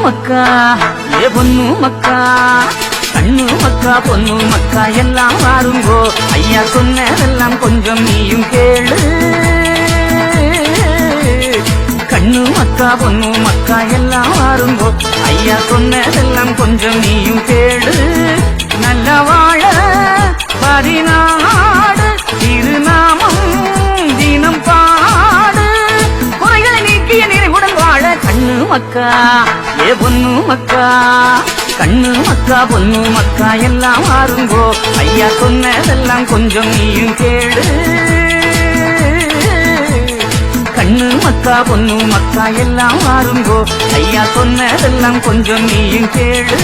மக்கா ஏ பொண்ணு மக்கா கண்ணு மக்கா பொண்ணு மக்கா எல்லாம் வாருங்கோ ஐயா சொன்னதெல்லாம் கொஞ்சம் நீயும் கேளு கண்ணு மக்கா பொண்ணு மக்கா எல்லாம் வாருங்கோ ஐயா சொன்னதெல்லாம் கொஞ்சம் நீயும் கேளு நல்ல வாழ பதினாடு திருநாமம் தினம் பாடு குறைகளை நீக்கிய நிறைவுடன் வாழ கண்ணு மக்கா ஏ பொண்ணு மக்கா கண்ணு மக்கா பொண்ணு மக்கா எல்லாம் வாருங்கோ ஐயா சொன்னதெல்லாம் கொஞ்சம் நீயும் கேளு கண்ணு மக்கா பொண்ணு மக்கா எல்லாம் வாருங்கோ ஐயா சொன்னதெல்லாம் கொஞ்சம் நீயும் கேளு